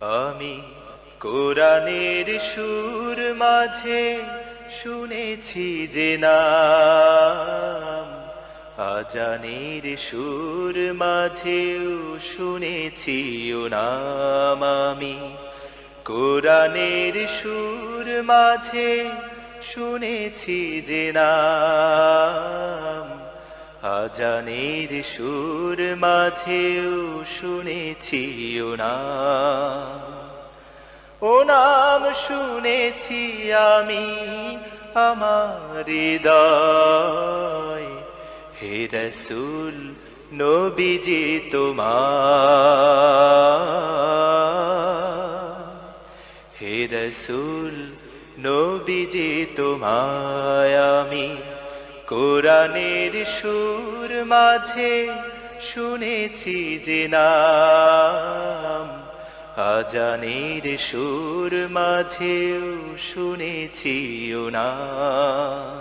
আমি কোরআনের সুর মাঝে শুনেছি যে নাম, আজানের সুর মাঝেও শুনেছি ও নাম। আমি কোরআনের সুর মাঝে শুনেছি যে নাম, আজানের সুর মাঝেও শুনেছি ও নাম। ও নাম শুনেছি আমি আমার হৃদয়, হে রাসূল নবীজি তোমার, হে রাসূল নবীজি তোমায় আমি কোরআনের সুর মাঝে শুনেছি যে নাম, আজানের সুর মাঝেও শুনেছি ও নাম।